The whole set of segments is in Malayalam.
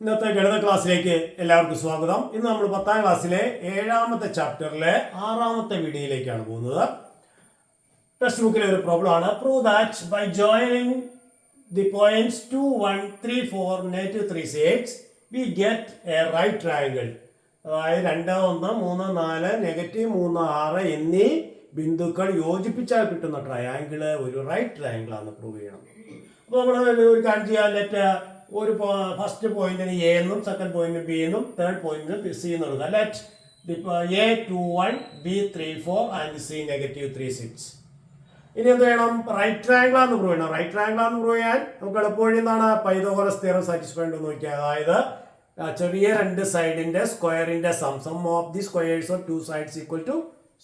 ഇന്നത്തെ ഗണിത ക്ലാസ്സിലേക്ക് എല്ലാവർക്കും സ്വാഗതം. ഇന്ന് നമ്മൾ 10ാം ക്ലാസ്സിലെ 7ാമത്തെ ചാപ്റ്ററിലെ 6ാമത്തെ വീഡിയോയിലേക്കാണ് പോകുന്നത്. ടെക്സ്റ്റ് ബുക്കിലെ ഒരു പ്രോബ്ലം ആണ്. Prove that by joining the points 2, 1, 3, 4, -3, 6 we get a right triangle. അതായത് 2, 1, 3, 4, -3, 6 എന്നീ ബിന്ദുക്കൾ യോജിപ്പിച്ചാൽ കിട്ടുന്ന ട്രയാങ്കിള് ഒരു റൈറ്റ് ട്രയാങ്കിൾ ആണ് പ്രൂവ് ചെയ്യണം. അപ്പോൾ നമ്മൾ ഒരു കാര്യം ചെയ്യാൻ ലെറ്റ് ഒരു ഫസ്റ്റ് പോയിന്റിന് എ എന്നും സെക്കൻഡ് പോയിന്റിന് ബി എന്നും തേർഡ് പോയിന്റിന് സി എന്ന് കൊടുക്കുക. Let A 2, 1, B 3, 4 and C -3, 6. ഇനി എന്ത് ചെയ്യണം? റൈറ്റ് ട്രയാങ്കിൾ ആണെന്ന് പ്രൂവ് ചെയ്യണം. റൈറ്റ് ട്രയാങ്കിൾ ആണെന്ന് പ്രൂവ് ചെയ്യാൻ നമുക്ക് എളുപ്പവഴി എന്താണ്? പൈതഗോറസ് തിയറം സാറ്റിസ്ഫൈ ഉണ്ടെന്ന് നോക്കിയാൽ, അതായത് ചെറിയ രണ്ട് സൈഡിന്റെ സ്ക്വയറിന്റെ sum of the squares of two sides equal to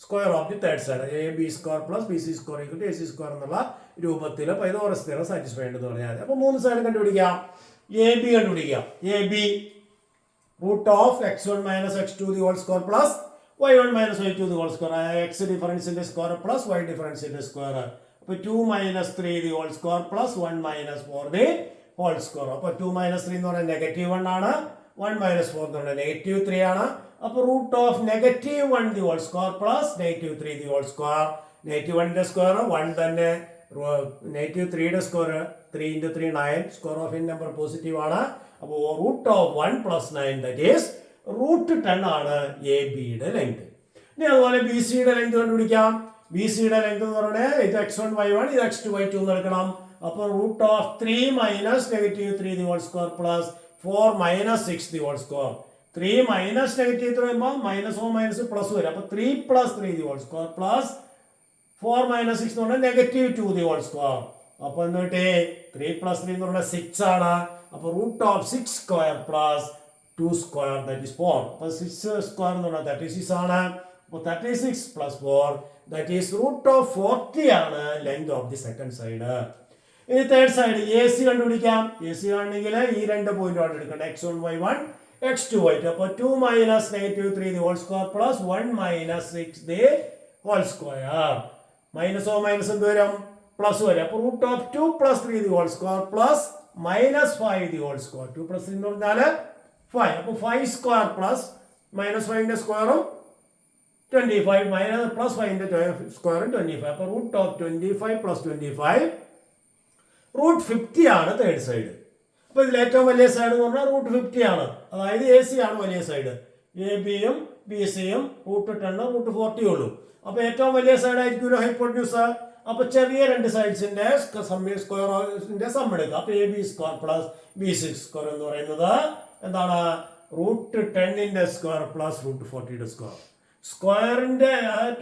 square of the third side, A B square plus B C square equal to A C square എന്നുള്ള രൂപത്തിൽ പൈതഗോറസ് തിയറം സാറ്റിസ്ഫൈ ഉണ്ടെന്ന് പറഞ്ഞാൽ മതി. അപ്പോൾ മൂന്ന് സൈഡ് കണ്ടുപിടിക്കാം. എ ബി കണ്ടുപിടിക്കാം. A B root of x1 - x2 the whole square plus y1 - y2 the whole square, X ഡിഫറൻസിന്റെ സ്ക്വയർ പ്ലസ് y ഡിഫറൻസിന്റെ സ്ക്വയർ. അപ്പോൾ 2 - 3 the whole square plus 1 - 4 the whole square. അപ്പോൾ 2 - 3 എന്ന് പറയുന്നത് -1 ആണ്, 1 - 4 എന്ന് പറയുന്നത് -3 ആണ്. അപ്പോൾ root of -1 the whole square plus -3 the whole square. -1ന്റെ സ്ക്വയർ 1 തന്നെ, -3യുടെ square 3 × 3 9, square of in number positive ആണ്. അപ്പോൾ root of 1 + 9 that is root 10 ആണ് എ ബിയുടെ ലെങ്ത്. ഇനി അതുപോലെ ബി സിയുടെ ലെങ്ത് കണ്ടുപിടിക്കാം. ബി സിയുടെ ലെങ്ത് എന്ന് പറഞ്ഞാൽ ഇത് x1 y1 ഇത് x2 y2 എന്ന് എടുക്കണം. അപ്പോൾ root of 3 - -3 the whole square plus 4 - 6 the whole square. 3 - -3 പറയുമ്പോൾ -1 പ്ലസ് വരും. അപ്പോൾ 3 + 3 ദി ഹോൾ സ്ക്വയർ പ്ലസ് 4 - 6 എന്ന് പറഞ്ഞാൽ -2 ദി ഹോൾ സ്ക്വയർ. അപ്പോൾ എന്നിട്ട് 3 + 3 എന്ന് പറഞ്ഞാൽ 6 ആണ്. അപ്പോൾ root of 6 square plus 2 square that is 4. അപ്പോൾ 6 സ്ക്വയർ എന്ന് പറഞ്ഞാൽ 36 ആണ്. അപ്പോൾ 36 + 4 ദാറ്റ് ഈസ് റൂട്ട് ഓഫ് 40 ആണ് length of the second side. ഇനി തേർഡ് സൈഡ് എ സി കണ്ടുപിടിക്കാം. എ സി ആണെങ്കിൽ ഈ രണ്ട് പോയിന്റ് ആണ് എടുക്കേണ്ടത്, x1 y1 x2 y2. അപ്പോൾ 2 - -3 the whole square plus 1 - 6 the whole square. മൈനസോ മൈനസ് എന്ത് വരും? പ്ലസ് വരും. അപ്പോൾ root of 2 + 3 the whole square plus -5 the whole square. 2 + 3 എന്ന് പറഞ്ഞാൽ 5. അപ്പോൾ 5 സ്ക്വയർ പ്ലസ് -5ന്റെ സ്ക്വയറും 25 പ്ലസ് 5ന്റെ സ്ക്വയറും 25. അപ്പോൾ റൂട്ട് ഓഫ് 25 + 25 റൂട്ട് 50 ആണ് തേർഡ് സൈഡ്. അപ്പോൾ ഇതിൽ ഏറ്റവും വലിയ സൈഡ് എന്ന് പറഞ്ഞാൽ റൂട്ട് 50 ആണ്. അതായത് എ സി ആണ് വലിയ സൈഡ്. എ ബിയും ബി സിയും റൂട്ട് 10 റൂട്ട് 40 ഉള്ളൂ. അപ്പോൾ ഏറ്റവും വലിയ സൈഡ് ആയിരിക്കുമല്ലോ ഹൈപ്പോട്ടന്യൂസ്. അപ്പോൾ ചെറിയ രണ്ട് സൈഡ്സിന്റെ സ്ക്വയറിന്റെ സം എടുക്കുക. അപ്പോൾ A B square plus B C square എന്ന് പറയുന്നത് എന്താണ്? റൂട്ട് 10ന്റെ സ്ക്വയർ പ്ലസ് റൂട്ട് 40യുടെ സ്ക്വയർ. സ്ക്വയറിന്റെ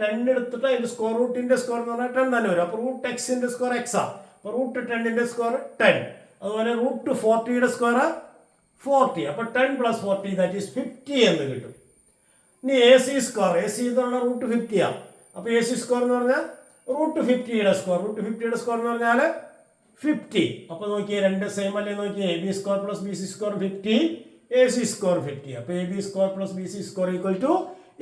10 എടുത്തിട്ട് അതിന്റെ സ്ക്വയർ റൂട്ടിന്റെ സ്ക്വയർ എന്ന് പറഞ്ഞാൽ 10 തന്നെ വരും. അപ്പോൾ റൂട്ട് എക്സിന്റെ സ്ക്വയർ എക്സ് ആണ്. അപ്പോൾ റൂട്ട് 10ന്റെ സ്ക്വയർ 10. അതുപോലെ റൂട്ട് 40യുടെ സ്ക്വയർ 40. അപ്പോൾ 10 + 40 ദാറ്റ് ഈസ് 50 എന്ന് കിട്ടും. ഇനി A C square, A C എന്ന് പറഞ്ഞാൽ റൂട്ട് 50 ആണ്. അപ്പോൾ എ സി സ്ക്വയർ എന്ന് പറഞ്ഞാൽ റൂട്ട് 50യുടെ സ്ക്വയർ. റൂട്ട് 50യുടെ സ്ക്വയർ എന്ന് പറഞ്ഞാൽ 50. അപ്പോൾ നോക്കിയേ രണ്ട് സെയിം അല്ലേ? നോക്കിയേ A B square plus B C square 50, A C square 50. അപ്പോൾ A B square plus B C square equal to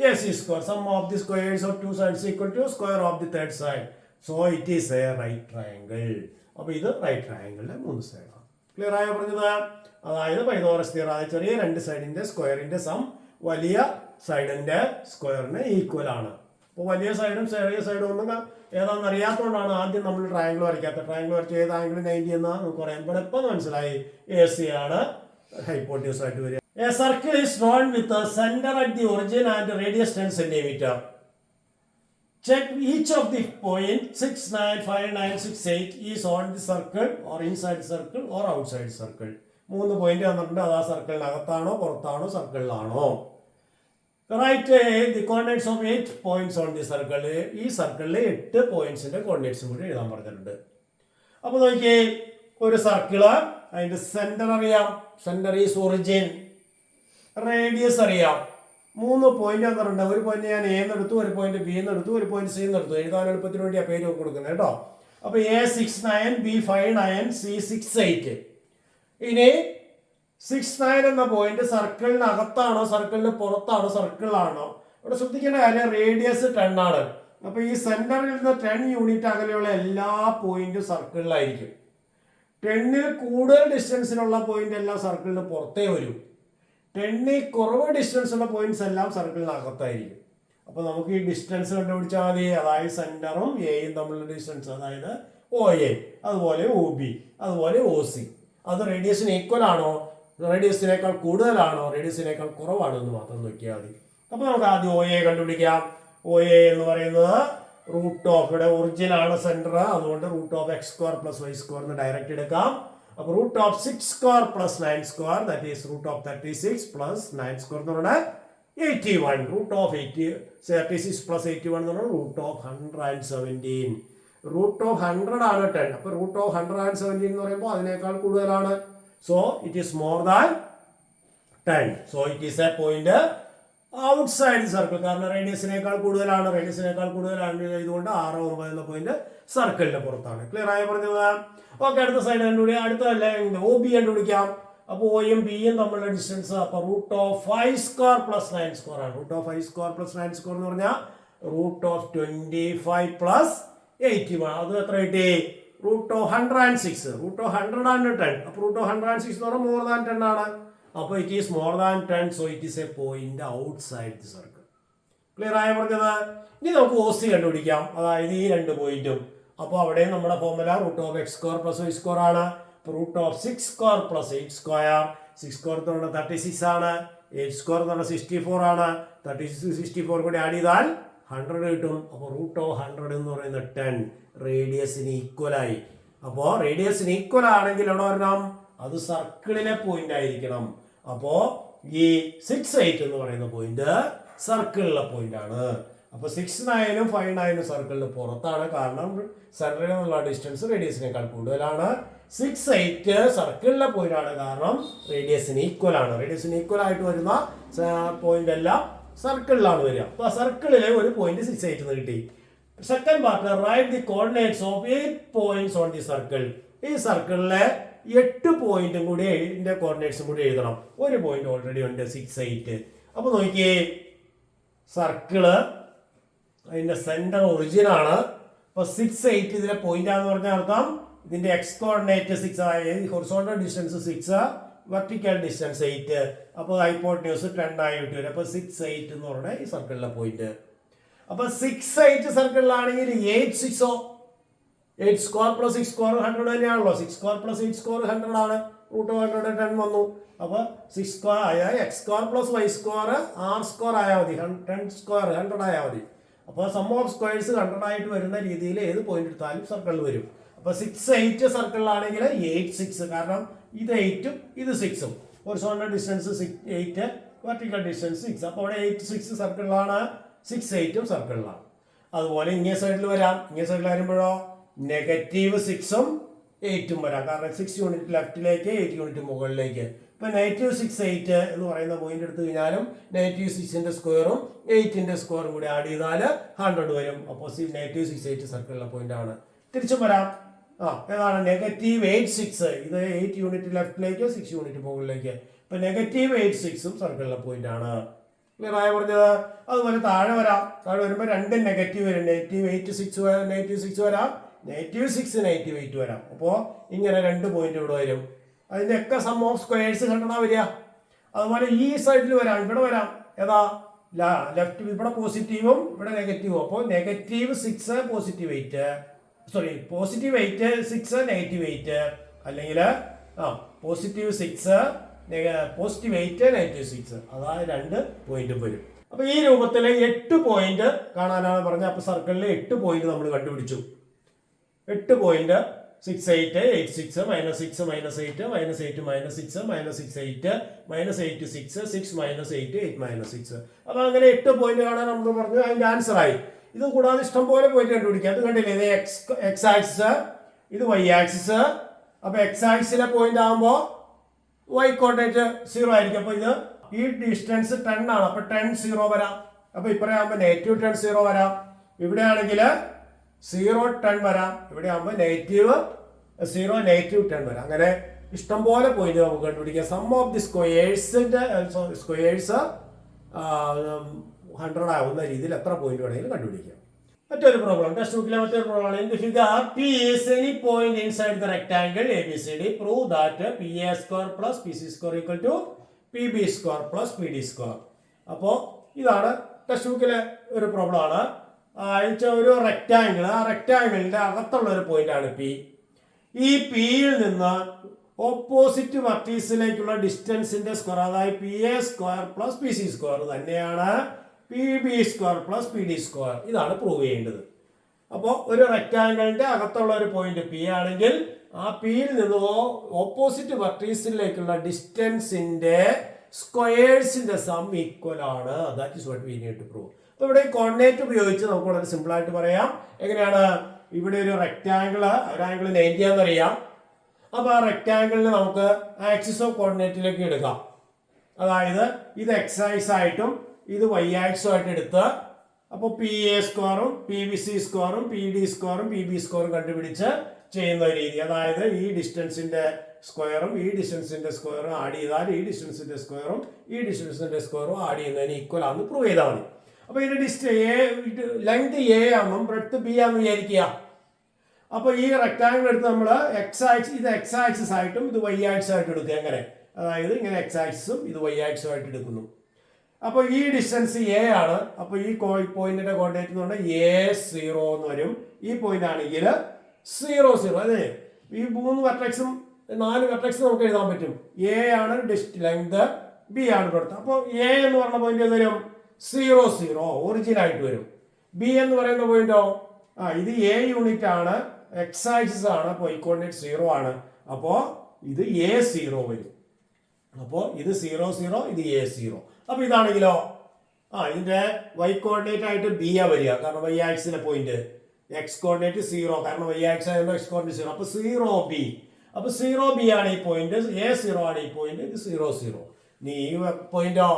A C square. Sum of the squares of two sides equal to square of the third side. So it is a right triangle. അപ്പോൾ ഇത് റൈറ്റ് ട്രയാങ്കിളിന്റെ മൂന്ന് സൈഡാണ്. ക്ലിയർ ആയോ പറഞ്ഞത്? അതായത് പൈതഗോറസ് തിയറം, അതായത് ചെറിയ രണ്ട് സൈഡിന്റെ സ്ക്വയറിന്റെ സം വലിയ സൈഡിന്റെ സ്ക്വയറിന് ഈക്വൽ ആണ്. അപ്പോൾ വലിയ സൈഡും ചെറിയ സൈഡും ഒന്നും ഏതാണെന്ന് അറിയാത്തതുകൊണ്ടാണ് ആദ്യം നമ്മൾ ട്രയാങ്കിൾ വരയ്ക്കാത്തത്. ട്രയാങ്കിൾ വരച്ച് ഏത് ആംഗിൾ 90 എന്ന് നമുക്ക് പറയാം. ഇവിടെ ഇപ്പം മനസ്സിലായി എ സി ആണ് ഹൈപ്പോട്ടന്യൂസ് ആയിട്ട് വരിക. A circle is drawn with centre at the origin and radius 10 cm. Check each of the point 6, 9, 5, 9, 6, 8 is on the circle or inside circle or outside circle. 3 point തന്നിട്ടുണ്ട്. അത് ആ സർക്കിളിനകത്താണോ പുറത്താണോ സർക്കിളിലാണോ? Write the coordinates of 8 points on the circle. ഈ സർക്കിളിൽ 8 പോയിന്റ്സിന്റെ കോർഡിനേറ്റ്സും കൂടി എഴുതാൻ പറഞ്ഞിട്ടുണ്ട്. അപ്പോൾ നോക്കിയേ, ഒരു സർക്കിള്, അതിന്റെ സെന്റർ അറിയാം, സെന്റർ ഈസ് ഒറിജിൻ. റേഡിയസ് അറിയാം. 3 പോയിന്റ് തന്നിട്ടുണ്ട്. ഒരു പോയിന്റ് ഞാൻ എ എന്നെടുത്തു, ഒരു പോയിന്റ് ബി എന്നെടുത്തു, ഒരു പോയിന്റ് സി എന്നെടുത്തു. എഴുതാൻ എളുപ്പത്തിന് വേണ്ടി ആ പേര് കൊടുക്കുന്നത് കേട്ടോ. അപ്പോൾ എ 6, 9, ബി 5, 9, സി 6, 8. ഇനി 6, 9 എന്ന പോയിന്റ് സർക്കിളിനകത്താണോ സർക്കിളിന് പുറത്താണോ സർക്കിളിലാണോ? ഇവിടെ ശ്രദ്ധിക്കേണ്ട കാര്യം റേഡിയസ് 10 ആണ്. അപ്പോൾ ഈ സെന്ററിൽ നിന്ന് 10 യൂണിറ്റ് അകലെയുള്ള എല്ലാ പോയിന്റും സർക്കിളിലായിരിക്കും. 10ൽ കൂടുതൽ ഡിസ്റ്റൻസിലുള്ള പോയിന്റ് എല്ലാം സർക്കിളിന് പുറത്തേ വരും. 10ൽ കുറവ് ഡിസ്റ്റൻസ് ഉള്ള പോയിന്റ്സ് എല്ലാം സർക്കിളിനകത്തായിരിക്കും. അപ്പൊ നമുക്ക് ഈ ഡിസ്റ്റൻസ് കണ്ടുപിടിച്ചാൽ മതി. അതായത് സെന്ററും എയും തമ്മിലുള്ള ഡിസ്റ്റൻസ്, അതായത് OA, അതുപോലെ OB, അതുപോലെ OC. അത് റേഡിയസിന് ഈക്വൽ ആണോ, റേഡിയസിനേക്കാൾ കൂടുതലാണോ, റേഡിയസിനേക്കാൾ കുറവാണോ എന്ന് മാത്രം നോക്കിയാൽ മതി. അപ്പൊ നമുക്ക് ആദ്യം OA കണ്ടുപിടിക്കാം. OA എന്ന് പറയുന്നത് റൂട്ട് ഓഫ്, ഇവിടെ ഒറിജിൻ ആണ് സെന്റർ, അതുകൊണ്ട് റൂട്ട് ഓഫ് x² + y² എന്ന് ഡയറക്റ്റ് എടുക്കാം. അപ്പൊ root of 6² + 9² that is root of 36 + 9² എന്ന് പറഞ്ഞാൽ 81. റൂട്ട് ഓഫ് 36 + 81 എന്ന് പറഞ്ഞാൽ റൂട്ട് ഓഫ് 117. റൂട്ട് ഓഫ് 100 ആണ് 10. അപ്പൊ റൂട്ട് ഓഫ് 117 എന്ന് പറയുമ്പോൾ അതിനേക്കാൾ കൂടുതലാണ്. So it is more than 10. So it is A point outside circle. കാരണം റേഡിയസിനേക്കാൾ കൂടുതലാണ്, ഇതുകൊണ്ട് 6, 9 എന്ന പോയിന്റ് സർക്കിളിന്റെ പുറത്താണ്. ക്ലിയർ ആയി പറഞ്ഞത്? ഓക്കെ, അടുത്ത സൈഡ് കണ്ടുപിടിക്കാം. അടുത്തല്ലേ OB കണ്ടുപിടിക്കാം. അപ്പൊ Oയും Bയും തമ്മിലുള്ള ഡിസ്റ്റൻസ് അപ്പൊ റൂട്ട് ഓഫ് 5² + 9² ആണ്. റൂട്ട് ഓഫ് 5² + 9² എന്ന് പറഞ്ഞാൽ റൂട്ട് ഓഫ് 25 + 81. അത് എത്ര കിട്ടി? Root of 106. റൂട്ട് ഓഫ് 100 ആണ് 10. അപ്പൊ റൂട്ട് ഓഫ് 106 എന്ന് പറഞ്ഞാൽ മോർ ദാൻ 10 ആണ്. അപ്പൊ it is more than 10. So it is A point outside the circle. Clear ആയി പറഞ്ഞത്? ഇനി നമുക്ക് OC കണ്ടുപിടിക്കാം. അതായത് ഈ രണ്ട് പോയിന്റും. അപ്പൊ അവിടെ നമ്മുടെ formula root of x² + y² ആണ്. Root of 6² + 8². 6² എന്ന് പറഞ്ഞാൽ 36 ആണ്. 8² എന്ന് പറഞ്ഞാൽ 64 ആണ്. 36 64 കൂടി ആഡ് ചെയ്താൽ 100 കിട്ടും. അപ്പോൾ റൂട്ട് ഓഫ് 100 എന്ന് പറയുന്നത് 10 റേഡിയസിന് ഈക്വലായി. അപ്പോൾ റേഡിയസിന് ഈക്വൽ ആണെങ്കിൽ എവിടെ വരണം? അത് സർക്കിളിലെ പോയിന്റ് ആയിരിക്കണം. അപ്പോ ഈ 6, 8 എന്ന് പറയുന്ന പോയിന്റ് സർക്കിളിലെ പോയിന്റ് ആണ്. അപ്പൊ 6, 9, 5, 9 സർക്കിളിന് പുറത്താണ്. കാരണം സെന്ററിൽ നിന്നുള്ള ഡിസ്റ്റൻസ് റേഡിയസിനേക്കാൾ കൂടുതലാണ്. 6, 8 സർക്കിളിലെ പോയിന്റ് ആണ്. കാരണം റേഡിയസിന് ഈക്വൽ ആണ്. റേഡിയസിന് ഈക്വൽ ആയിട്ട് വരുന്ന പോയിന്റ് എല്ലാം സർക്കിളിലാണ് വരിക. അപ്പൊ സർക്കിളിലെ ഒരു പോയിന്റ് 6, 8 എന്ന് കിട്ടി. Second part, write the coordinates of 8 points on the circle. ഈ സർക്കിളിലെ 8 പോയിന്റും കൂടി കോർഡിനേറ്റ്സും കൂടി എഴുതണം. ഒരു പോയിന്റ് ഓൾറെഡി ഉണ്ട് 6, 8. അപ്പൊ നോക്കിയേ, സർക്കിള് അതിന്റെ സെന്റർ ഒറിജിൻ ആണ്. അപ്പൊ 6, 8 ഇതിലെ പോയിന്റ് ആണെന്ന് പറഞ്ഞ അർത്ഥം ഇതിന്റെ x കോർഡിനേറ്റ് 6 ആയത്, ഹൊറിസോണ്ടൽ ഡിസ്റ്റൻസ് 6, വെർട്ടിക്കൽ ഡിസ്റ്റൻസ് 8. അപ്പോൾ ഹൈപ്പോട്ടന്യൂസ് 10 ആയിട്ട് വരും. അപ്പൊ 6, 8 എന്ന് പറഞ്ഞ ഈ സർക്കിളിലെ പോയിന്റ്. അപ്പൊ 6, 8 സർക്കിളിലാണെങ്കിൽ 8, 6 8² + 6² 100 തന്നെയാണല്ലോ. 6² + 8² 100 ആണ്. റൂട്ട് 100 10 വന്നു. അപ്പൊ 6² x² + y² r² ആയാൽ മതി. 10² 100 ആയാൽ മതി. അപ്പൊ സം ഓഫ് സ്ക്വയർസ് 100 ആയിട്ട് വരുന്ന രീതിയിൽ ഏത് പോയിന്റ് എടുത്താലും സർക്കിളിൽ വരും. അപ്പൊ 6, 8 സർക്കിളിലാണെങ്കിൽ 8, 6. കാരണം ഇത് 8ഉം ഇത് 6ഉം. Horizontal distance 8, vertical distance 6. അപ്പൊ അവിടെ 8, 6 സർക്കിളിലാണ്, 6, 8ഉം സർക്കിളിലാണ്. അതുപോലെ ഇങ്ങേ സൈഡിൽ വരാം. ഇങ്ങേ സൈഡിൽ വരുമ്പോഴോ -6ഉം 8ഉം വരാം. കാരണം 6 യൂണിറ്റ് ലെഫ്റ്റിലേക്ക്, 8 യൂണിറ്റ് മുകളിലേക്ക്. ഇപ്പൊ -6, 8 എന്ന് പറയുന്ന പോയിന്റ് എടുത്തു കഴിഞ്ഞാലും -6ന്റെ സ്ക്വയറും 8ന്റെ സ്ക്വയറും കൂടി ആഡ് ചെയ്താൽ 100 വരും. അപ്പോൾ -6, 8 സർക്കിളിലെ പോയിന്റ് ആണ്. തിരിച്ചും വരാം. ഏതാണ്? -8, 6. ഇത് 8 യൂണിറ്റ് ലെഫ്റ്റിലേക്ക്, 6 യൂണിറ്റ് മുകളിലേക്ക്. ഇപ്പൊ -8, 6ഉം സർക്കിളിലെ പോയിന്റ് ആണ്. ക്ലിയർ ആയി പറഞ്ഞത്? അതുപോലെ താഴെ വരാം. താഴെ വരുമ്പോൾ രണ്ടും നെഗറ്റീവ് വരും. -8, 6 വരാം, -6 വരാം, -6, -8 വരാം. അപ്പോൾ ഇങ്ങനെ 2 പോയിന്റ് ഇവിടെ വരും. അതിന്റെ ഒക്കെ സം ഓഫ് സ്ക്വയേഴ്സ് 100 വരിക. അതുപോലെ ഈ സൈഡിൽ വരാം, ഇവിടെ വരാം. ഏതാ? ലെഫ്റ്റ് ഇവിടെ പോസിറ്റീവും ഇവിടെ നെഗറ്റീവും. അപ്പോൾ -6 +8, സോറി +8 6 -8, അല്ലെങ്കിൽ +6 +8 -6. അതായത് 2 പോയിന്റും വരും. അപ്പൊ ഈ രൂപത്തില് 8 പോയിന്റ് കാണാനാണ് പറഞ്ഞത്. അപ്പൊ സർക്കിളിൽ 8 പോയിന്റ് നമ്മൾ കണ്ടുപിടിച്ചു. 8 പോയിന്റ് 6, 8, 8, 6, -6, -8, -8, -6, -6, 8, -8, 6, 6, -8, 8, -6. അപ്പൊ അങ്ങനെ 8 പോയിന്റ് കാണാൻ നമ്മൾ പറഞ്ഞു. അതിന്റെ ആൻസർ ആയി. ഇത് കൂടാതെ ഇഷ്ടം പോലെ പോയിന്റ് കണ്ടുപിടിക്കാം. അത് കണ്ടില്ലേ? ഇത് എക്സ് ആക്സിസ്, ഇത് y ആക്സിസ്. അപ്പൊ എക്സ് ആക്സിസിലെ പോയിന്റ് ആകുമ്പോ y കോർഡിനേറ്റ് 0 ആയിരിക്കും. അപ്പൊ ഇത് ഈ ഡിസ്റ്റൻസ് 10 ആണ്. അപ്പൊ 10, 0 വരാം. അപ്പൊ ഇപ്പറയാകുമ്പോ -10, 0 വരാം. ഇവിടെ ആണെങ്കിൽ 0, 10 വരാം. ഇവിടെ ആകുമ്പോൾ -0, -10 വരാം. അങ്ങനെ ഇഷ്ടംപോലെ പോയിന്റ് നമുക്ക് കണ്ടുപിടിക്കാം. സം ഓഫ് ദി സ്ക്വയേഴ്സ് 100 ആവുന്ന രീതിയിൽ എത്ര പോയിന്റ് വേണമെങ്കിലും കണ്ടുപിടിക്കാം. മറ്റൊരു പ്രോബ്ലം ടെക്സ്റ്റ് ബുക്കിലെ മറ്റൊരു problem in the figure P is any point inside the rectangle A B C D prove that P A square plus P C square equal to P B square plus P D square. അപ്പോൾ ഇതാണ് ടെക്സ്റ്റ് ബുക്കിലെ ഒരു പ്രോബ്ലം ആണ്. ഒരു റെക്ടാംഗിൾ, ആ റെക്ടാംഗിളിന്റെ അകത്തുള്ള ഒരു പോയിന്റ് ആണ് പി. ഈ പിയിൽ നിന്ന് ഓപ്പോസിറ്റ് വെർട്ടീസിലേക്കുള്ള ഡിസ്റ്റൻസിന്റെ സ്ക്വയർ, അതായത് P A square plus P C square തന്നെയാണ് P B square plus P D square. ഇതാണ് പ്രൂവ് ചെയ്യേണ്ടത്. അപ്പോൾ ഒരു റെക്ടാംഗിളിന്റെ അകത്തുള്ള ഒരു പോയിന്റ് പി ആണെങ്കിൽ ആ പിയിൽ നിന്ന് ഓപ്പോസിറ്റ് വെർട്ടീസിലേക്കുള്ള ഡിസ്റ്റൻസിന്റെ സ്ക്വയേഴ്സിന്റെ സം ഈക്വൽ ആണ്. That is what we need to prove. അപ്പോൾ ഇവിടെ കോർഡിനേറ്റ് ഉപയോഗിച്ച് നമുക്ക് വളരെ സിമ്പിൾ ആയിട്ട് പറയാം. എങ്ങനെയാണ്? ഇവിടെ ഒരു റെക്ടാംഗിൾ, ഒരു ആംഗിൾ 90 ആണെന്നറിയാം. അപ്പോൾ ആ റെക്ടാംഗിളിന് നമുക്ക് ആക്സിസ് ഓഫ് കോർഡിനേറ്റിലേക്ക് എടുക്കാം. അതായത് ഇത് എക്സ് ആക്സിസ് ആയിട്ടും ഇത് വൈ ആക്സിസും ആയിട്ട് എടുത്ത്, അപ്പോൾ പി എ സ്ക്വയറും പി ബി സി സ്ക്വയറും പി ഡി സ്ക്വയറും പി ബി സ്ക്വയറും കണ്ടുപിടിച്ച് ചെയ്യുന്ന രീതി. അതായത് ഈ ഡിസ്റ്റൻസിന്റെ സ്ക്വയറും ഈ ഡിസ്റ്റൻസിന്റെ സ്ക്വയറും ആഡ് ചെയ്താൽ ഈ ഡിസ്റ്റൻസിന്റെ സ്ക്വയറും ഈ ഡിസ്റ്റൻസിന്റെ സ്ക്വയറും ആഡ് ചെയ്യുന്നതിന് ഈക്വൽ ആണെന്ന് പ്രൂവ് ചെയ്താൽ മതി. അപ്പോൾ ഇതിന്റെ ലെങ്ത് എ ആണെന്നും ബ്രെഡ്ത്ത് ബി ആണെന്ന് വിചാരിക്കുക. അപ്പോൾ ഈ റെക്ടാംഗിൾ എടുത്ത് നമ്മൾ എക്സ് ആക്സിസ്, ഇത് എക്സ് ആക്സിസ് ആയിട്ടും ഇത് വൈ ആക്സിസ് ആയിട്ട് എടുക്കുക. എങ്ങനെ? അതായത് ഇങ്ങനെ എക്സ് ആക്സിസും ഇത് വൈ ആക്സിസും ആയിട്ട് എടുക്കുന്നു. അപ്പോൾ ഈ ഡിസ്റ്റൻസ് എ ആണ്. അപ്പോൾ ഈ പോയിന്റിന്റെ കോർഡിനേറ്റ് എന്ന് പറഞ്ഞാൽ A0 എന്ന് വരും. ഈ പോയിന്റ് ആണെങ്കിൽ 0 0. അതെ, ഈ 3 വെർട്ടെക്സും 4 വെർട്ടെക്സും നമുക്ക് എഴുതാൻ പറ്റും. എ ആണ് ലെങ്ത്, ബി ആണ് ബ്രെഡ്ത്ത്. അപ്പോൾ എ എന്ന് പറഞ്ഞ പോയിന്റ് ഏത് വരും? 0 0 ഒറിജിൻ ആയിട്ട് വരും. ബി എന്ന് പറയുന്ന പോയിന്റോ, ഇത് എ യൂണിറ്റ് ആണ്, എക്സ് ആക്സിസ് ആണ്, അപ്പോൾ ഈ കോർഡിനേറ്റ് 0 ആണ്. അപ്പോൾ ഇത് A0 വരും. അപ്പോൾ ഇത് 0 0, ഇത് A0. അപ്പൊ ഇതാണെങ്കിലോ, ഇതിന്റെ വൈ കോർഡിനേറ്റ് ആയിട്ട് ബി ആ വരിക, കാരണം വൈ ആക്സിലെ പോയിന്റ്. എക്സ് കോർഡിനേറ്റ് 0, കാരണം വൈ ആക്സ് ആയതുകൊണ്ട് എക്സ് കോർഡിനേറ്റ് 0. അപ്പൊ 0 ബി. അപ്പൊ 0 ബി ആണ് ഈ പോയിന്റ്, A0 ആണ് ഈ പോയിന്റ്, ഇത് 0 0. നീ ഈ പോയിന്റോ,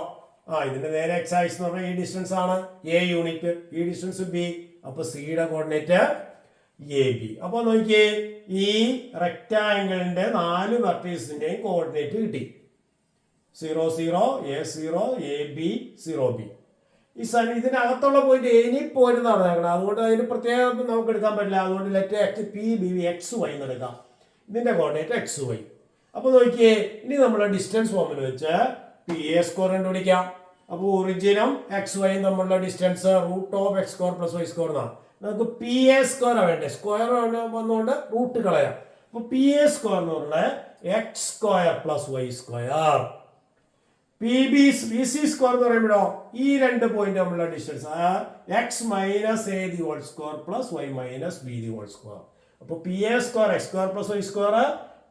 ഇതിന്റെ നേരെ എക്സ് ആക്സിസ് എന്ന് പറഞ്ഞാൽ ഈ ഡിസ്റ്റൻസ് ആണ് എ യൂണിറ്റ്, ഈ ഡിസ്റ്റൻസ് ബി. അപ്പൊ സിയുടെ കോർഡിനേറ്റ് എ ബി. അപ്പൊ നോക്കിയേ, ഈ റെക്ടാംഗിളിന്റെ 4 വെർട്ടീസിന്റെയും കോർഡിനേറ്റ് കിട്ടി. 0 0, A0, AB, 0B. ഈ ഇതിനകത്തുള്ള പോയിന്റ് എനി പോയിന്റ് എന്നാണ് നടക്കുന്നത്. അതുകൊണ്ട് അതിന് പ്രത്യേകം നമുക്ക് എടുക്കാൻ പറ്റില്ല. അതുകൊണ്ട് let X P B X Y എന്ന് എടുക്കാം. ഇതിന്റെ കോർഡിനേറ്റ് എക്സ് വൈ. അപ്പൊ നോക്കിയേ, ഇനി നമ്മൾ ഡിസ്റ്റൻസ് ഫോമിൽ വെച്ച് പി എ സ്ക്വയർ കണ്ടുപിടിക്കാം. അപ്പോൾ ഒറിജിനും എക്സ് വൈയും തമ്മിലുള്ള distance root of X square plus Y square എന്നാണ്. നമുക്ക് പി എ സ്ക്വയർ വേണ്ടേ, സ്ക്വയർ വന്നുകൊണ്ട് റൂട്ട് കളയാം. അപ്പൊ പി എ സ്ക്വയർ എന്ന് പറഞ്ഞാൽ X square plus Y square. P B C square എന്ന് പറയുമ്പോഴോ ഈ 2 പോയിന്റ് തമ്മിലുള്ള distance X minus A the whole square plus Y minus B the whole square. അപ്പോൾ P A square X square plus Y square,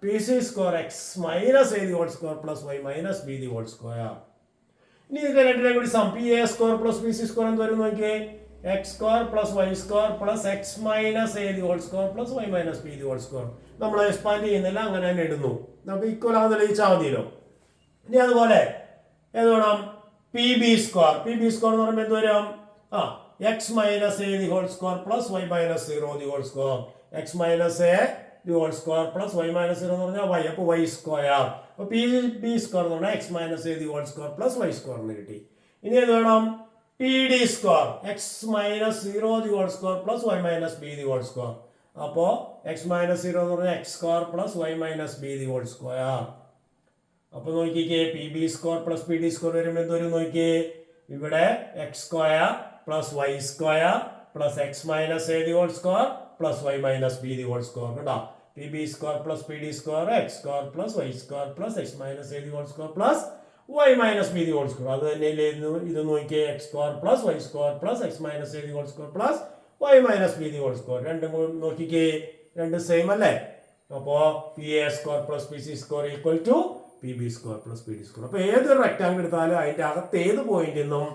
P C square X minus A the whole square plus Y minus B the whole square. ഇനി ഇത് രണ്ടിനെയും കൂടി sum P A square plus P C square എന്ത് വരും നോക്കിയേ, X square plus Y square plus X minus A the whole square plus Y minus B the whole square. നമ്മൾ എക്സ്പാൻഡ് ചെയ്യുന്നില്ല, അങ്ങനെ തന്നെ ഇടുന്നു. നമുക്ക് ഈക്വൽ ആണെന്ന് തെളിയിച്ചാൽ മതിയല്ലോ. ഇനി അതുപോലെ ഏത് വേണം, P B square. P B square എന്ന് പറയുമ്പോൾ എന്ത് വരും, X minus A the whole square plus Y minus 0 the whole square. X minus A the whole square plus Y minus 0 എന്ന് പറഞ്ഞാൽ വൈ. അപ്പോൾ വൈ സ്ക്വയർ. അപ്പോൾ പി ബി സ്ക്വയർ എന്ന് പറഞ്ഞാൽ X minus A the whole square plus Y square എന്ന് കിട്ടി. ഇനി ഏത് വേണം, P D square. X minus 0 the whole square plus Y minus B the whole square. അപ്പോൾ എക്സ് മൈനസ് 0 എന്ന് പറഞ്ഞാൽ X square plus Y minus B the whole square. അപ്പൊ നോക്കിക്കേ, P B square plus P D square വരുമ്പോൾ എന്ത് വരും നോക്കിയേ, ഇവിടെ X square plus Y square plus X minus A the whole square plus Y minus B the whole square. കേട്ടോ, P B square plus P D square X square plus Y square plus X minus A the whole square plus Y minus B the whole square. അത് തന്നെയല്ലേ ഇത് നോക്കിയേ, X square plus Y square plus X minus A the whole square plus Y minus B the whole square. രണ്ടും നോക്കിക്കേ, രണ്ടും സെയിം അല്ലേ. അപ്പോൾ P A square plus P C square equal to P B square plus P D square. അപ്പോൾ ഏതൊരു റെക്ടാംഗിൾ എടുത്താലും അതിൻ്റെ അകത്ത് ഏത് പോയിന്റിൽ നിന്നും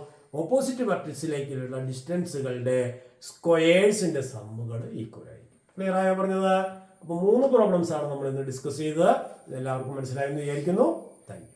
ഓപ്പോസിറ്റ് വെർട്ടിസിലേക്കുള്ള ഡിസ്റ്റൻസുകളുടെ സ്ക്വയേഴ്സിന്റെ സമ്മുകൾ ഈക്വൽ ആയിരിക്കും. ക്ലിയർ ആയോ പറഞ്ഞത്? അപ്പോൾ 3 പ്രോബ്ലംസ് ആണ് നമ്മൾ ഇന്ന് ഡിസ്കസ് ചെയ്തത്. എല്ലാവർക്കും മനസ്സിലായെന്ന് വിചാരിക്കുന്നു. Thank you.